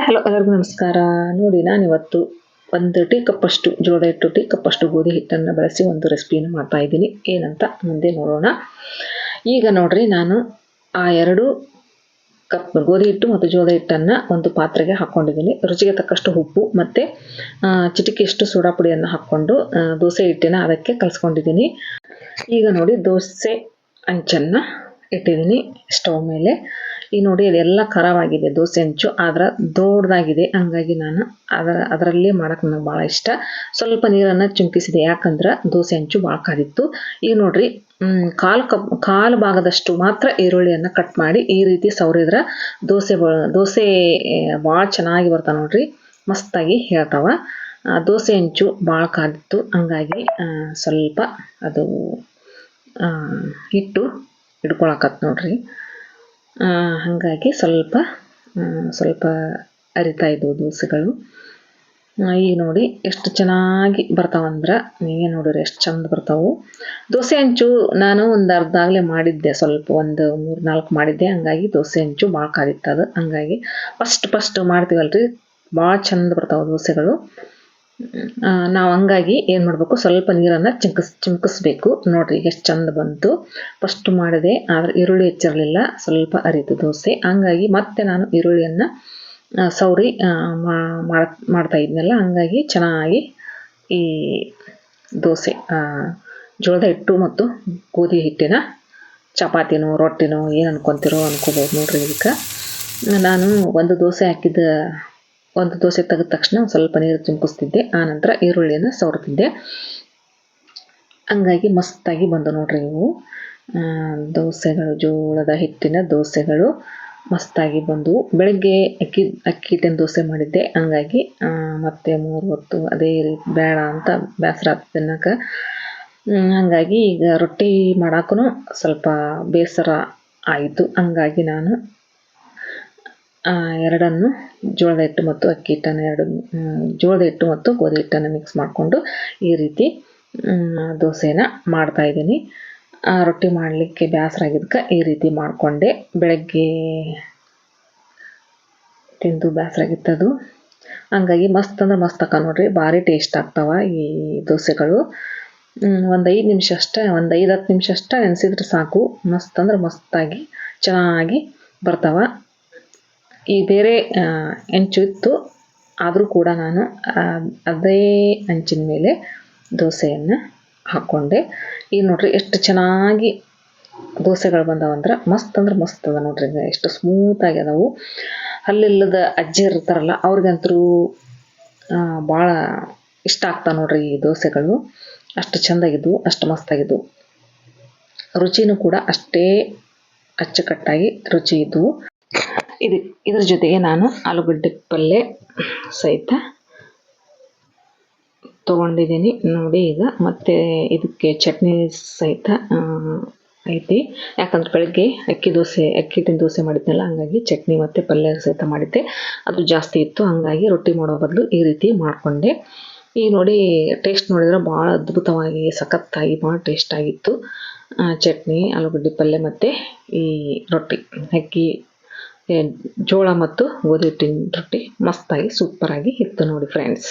Hello ಎಲ್ಲರಿಗೂ ನಮಸ್ಕಾರ. ನೋಡಿ ನಾನಿವತ್ತು ಒಂದು ಟೀ ಕಪ್ಪಷ್ಟು ಜೋಳದ ಹಿಟ್ಟು, ಟೀ ಕಪ್ಪಷ್ಟು ಗೋಧಿ ಹಿಟ್ಟನ್ನು ಬಳಸಿ ಒಂದು ರೆಸಿಪಿಯನ್ನು ಮಾಡ್ತಾ ಇದ್ದೀನಿ. ಏನಂತ ಮುಂದೆ ನೋಡೋಣ. ಈಗ ನೋಡ್ರಿ, ನಾನು ಆ 2 ಕಪ್ ಗೋಧಿ ಹಿಟ್ಟು ಮತ್ತು ಜೋಳದ ಹಿಟ್ಟನ್ನು ಒಂದು ಪಾತ್ರೆಗೆ ಹಾಕ್ಕೊಂಡಿದ್ದೀನಿ. ರುಚಿಗೆ ತಕ್ಕಷ್ಟು ಉಪ್ಪು ಮತ್ತು ಚಿಟಿಕೆಯಷ್ಟು ಸೋಡಾ ಪುಡಿಯನ್ನು ಹಾಕ್ಕೊಂಡು ದೋಸೆ ಹಿಟ್ಟಿನ ಅದಕ್ಕೆ ಕಲಿಸ್ಕೊಂಡಿದ್ದೀನಿ. ಈಗ ನೋಡಿ, ದೋಸೆ ಹಂಚನ್ನು ಇಟ್ಟಿದ್ದೀನಿ ಸ್ಟವ್ ಮೇಲೆ. ಈಗ ನೋಡಿ, ಅದೆಲ್ಲ ಖರಾಬಾಗಿದೆ ದೋಸೆ ಹಂಚು, ಆದ್ರೆ ದೊಡ್ಡದಾಗಿದೆ. ಹಂಗಾಗಿ ನಾನು ಅದರಲ್ಲೇ ಮಾಡೋಕೆ ನನಗೆ ಭಾಳ ಇಷ್ಟ. ಸ್ವಲ್ಪ ನೀರನ್ನು ಚಿಮುಕಿಸಿದೆ, ಯಾಕಂದ್ರೆ ದೋಸೆ ಹಂಚು ಭಾಳ ಕಾದಿತ್ತು. ಈಗ ನೋಡ್ರಿ, ಕಾಲು ಭಾಗದಷ್ಟು ಮಾತ್ರ ಈರುಳ್ಳಿಯನ್ನು ಕಟ್ ಮಾಡಿ ಈ ರೀತಿ ಸವರಿದ್ರೆ ದೋಸೆ ಭಾಳ ಚೆನ್ನಾಗಿ ಬರ್ತಾವೆ ನೋಡ್ರಿ, ಮಸ್ತಾಗಿ ಹೇಳ್ತಾವ. ದೋಸೆ ಹಂಚು ಭಾಳ ಕಾದಿತ್ತು, ಹಂಗಾಗಿ ಸ್ವಲ್ಪ ಅದು ಹಿಟ್ಟು ಹಿಡ್ಕೊಳಕತ್ತು ನೋಡ್ರಿ. ಹಾಗಾಗಿ ಸ್ವಲ್ಪ ಅರಿತಾ ಇದ್ದವು ದೋಸೆಗಳು. ಈಗ ನೋಡಿ ಎಷ್ಟು ಚೆನ್ನಾಗಿ ಬರ್ತಾವಂದ್ರೆ, ನೀವೇ ನೋಡಿರಿ ಎಷ್ಟು ಚಂದ ಬರ್ತಾವೆ. ದೋಸೆ ಹಂಚು ನಾನು ಒಂದು ಅರ್ಧಾಗಲೇ ಮಾಡಿದ್ದೆ, ಸ್ವಲ್ಪ ಒಂದು 3-4 ಮಾಡಿದ್ದೆ. ಹಂಗಾಗಿ ದೋಸೆ ಹಂಚು ಭಾಳ ಕಾದಿತ್ತದು. ಹಂಗಾಗಿ ಫಸ್ಟ್ ಮಾಡ್ತೀವಲ್ರಿ, ಭಾಳ ಚಂದ ಬರ್ತಾವೆ ದೋಸೆಗಳು. ನಾವು ಹಂಗಾಗಿ ಏನು ಮಾಡಬೇಕು, ಸ್ವಲ್ಪ ನೀರನ್ನು ಚಿಮ್ಕಿಸ್ಬೇಕು. ನೋಡ್ರಿ ಎಷ್ಟು ಚಂದ ಬಂತು. ಫಸ್ಟ್ ಮಾಡಿದೆ, ಆದರೆ ಈರುಳ್ಳಿ ಹೆಚ್ಚಿರಲಿಲ್ಲ, ಸ್ವಲ್ಪ ಅರಿತು ದೋಸೆ. ಹಂಗಾಗಿ ಮತ್ತೆ ನಾನು ಈರುಳ್ಳಿಯನ್ನು ಸವರಿ ಮಾಡ್ತಾ ಇದ್ನಲ್ಲ, ಹಂಗಾಗಿ ಚೆನ್ನಾಗಿ ಈ ದೋಸೆ ಜೋಳದ ಹಿಟ್ಟು ಮತ್ತು ಗೋಧಿ ಹಿಟ್ಟಿನ ಚಪಾತಿನೋ ರೊಟ್ಟಿನೋ ಏನು ಅನ್ಕೊತೀರೋ ಅನ್ಕೋಬೋದು ನೋಡ್ರಿ. ಇದಕ್ಕೆ ನಾನು ಒಂದು ದೋಸೆ ತೆಗೆದ ತಕ್ಷಣ ಸ್ವಲ್ಪ ನೀರು ಚಿಮುಕಿಸ್ತಿದ್ದೆ, ಆನಂತರ ಈರುಳ್ಳಿಯನ್ನು ಸವರ್ತಿದ್ದೆ. ಹಂಗಾಗಿ ಮಸ್ತಾಗಿ ಬಂದು ನೋಡ್ರಿ ಇವು ದೋಸೆಗಳು. ಜೋಳದ ಹಿಟ್ಟಿನ ದೋಸೆಗಳು ಮಸ್ತಾಗಿ ಬಂದು. ಬೆಳಗ್ಗೆ ಅಕ್ಕಿ ಹಿಟ್ಟಿನ ದೋಸೆ ಮಾಡಿದ್ದೆ, ಹಂಗಾಗಿ ಮತ್ತೆ 3 ಹೊತ್ತು ಅದೇ ರೀತಿ ಬೇಡ ಅಂತ ಬೇಸರ ಆಗ್ತದೆ ತಿನ್ನೋಕೆ. ಹಂಗಾಗಿ ಈಗ ರೊಟ್ಟಿ ಮಾಡೋಕ್ಕೂ ಸ್ವಲ್ಪ ಬೇಸರ ಆಯಿತು. ಹಂಗಾಗಿ ನಾನು ಎರಡನ್ನು ಜೋಳದ ಹಿಟ್ಟು ಮತ್ತು ಅಕ್ಕಿ ಹಿಟ್ಟನ್ನು ಜೋಳದ ಹಿಟ್ಟು ಮತ್ತು ಗೋಧಿ ಹಿಟ್ಟನ್ನು ಮಿಕ್ಸ್ ಮಾಡಿಕೊಂಡು ಈ ರೀತಿ ದೋಸೆನ ಮಾಡ್ತಾಯಿದ್ದೀನಿ. ರೊಟ್ಟಿ ಮಾಡಲಿಕ್ಕೆ ಬೇಸರ ಆಗಿದ್ದಕ್ಕೆ ಈ ರೀತಿ ಮಾಡಿಕೊಂಡೆ. ಬೆಳಗ್ಗೆ ತಿಂದು ಬೇಸರ ಆಗಿತ್ತದು. ಹಂಗಾಗಿ ಮಸ್ತ್ ಅಂದ್ರೆ ಮಸ್ತ್ ಅಕ್ಕ ನೋಡ್ರಿ, ಭಾರಿ ಟೇಸ್ಟ್ ಆಗ್ತಾವ ಈ ದೋಸೆಗಳು. ಒಂದು 5 ನಿಮಿಷ ಅಷ್ಟೇ, ಒಂದು 5-10 ನಿಮಿಷ ಅಷ್ಟೇ ನೆನೆಸಿದ್ರೆ ಸಾಕು, ಮಸ್ತ್ ಅಂದ್ರೆ ಮಸ್ತಾಗಿ ಚೆನ್ನಾಗಿ ಬರ್ತಾವ. ಈ ಬೇರೆ ಹೆಂಚು ಇತ್ತು, ಆದರೂ ಕೂಡ ನಾನು ಅದೇ ಹಂಚಿನ ಮೇಲೆ ದೋಸೆಯನ್ನು ಹಾಕ್ಕೊಂಡೆ. ಈಗ ನೋಡ್ರಿ ಎಷ್ಟು ಚೆನ್ನಾಗಿ ದೋಸೆಗಳು ಬಂದಾವಂದ್ರೆ ಮಸ್ತ್ ಅಂದ್ರೆ ಮಸ್ತ್ ಅದ ನೋಡ್ರಿ. ಎಷ್ಟು ಸ್ಮೂತಾಗಿ ಅದಾವು. ಹಲ್ಲಿಲ್ಲದ ಅಜ್ಜಿ ಇರ್ತಾರಲ್ಲ, ಅವ್ರಿಗಂತೂ ಭಾಳ ಇಷ್ಟ ಆಗ್ತಾವೆ ನೋಡ್ರಿ ಈ ದೋಸೆಗಳು. ಅಷ್ಟು ಚೆಂದಾಗಿದ್ವು, ಅಷ್ಟು ಮಸ್ತಾಗಿದ್ವು. ರುಚಿನೂ ಕೂಡ ಅಷ್ಟೇ ಅಚ್ಚುಕಟ್ಟಾಗಿ ರುಚಿ ಇದ್ವು. ಇದ್ರ ಜೊತೆಗೆ ನಾನು ಆಲೂಗಡ್ಡೆ ಪಲ್ಯ ಸಹಿತ ತೊಗೊಂಡಿದ್ದೀನಿ ನೋಡಿ. ಈಗ ಮತ್ತೆ ಇದಕ್ಕೆ ಚಟ್ನಿ ಸಹಿತ ಐತಿ, ಯಾಕಂದ್ರೆ ಬೆಳಗ್ಗೆ ಅಕ್ಕಿ ಹಿಟ್ಟಿನ ದೋಸೆ ಮಾಡಿದ್ನಲ್ಲ, ಹಂಗಾಗಿ ಚಟ್ನಿ ಮತ್ತು ಪಲ್ಯ ಸಹಿತ ಮಾಡಿದ್ದೆ. ಅದು ಜಾಸ್ತಿ ಇತ್ತು, ಹಂಗಾಗಿ ರೊಟ್ಟಿ ಮಾಡೋ ಬದಲು ಈ ರೀತಿ ಮಾಡಿಕೊಂಡೆ. ಈಗ ನೋಡಿ, ಟೇಸ್ಟ್ ನೋಡಿದ್ರೆ ಭಾಳ ಅದ್ಭುತವಾಗಿ ಸಖತ್ತಾಗಿ ಭಾಳ ಟೇಸ್ಟ್ ಆಗಿತ್ತು. ಚಟ್ನಿ, ಆಲೂಗಡ್ಡೆ ಪಲ್ಯ ಮತ್ತು ಈ ರೊಟ್ಟಿ ಜೋಳ ಮತ್ತು ಗೋಧಿ ಹಿಟ್ಟಿನ ರೊಟ್ಟಿ ಮಸ್ತಾಗಿ ಸೂಪರಾಗಿ ಇತ್ತು ನೋಡಿ ಫ್ರೆಂಡ್ಸ್.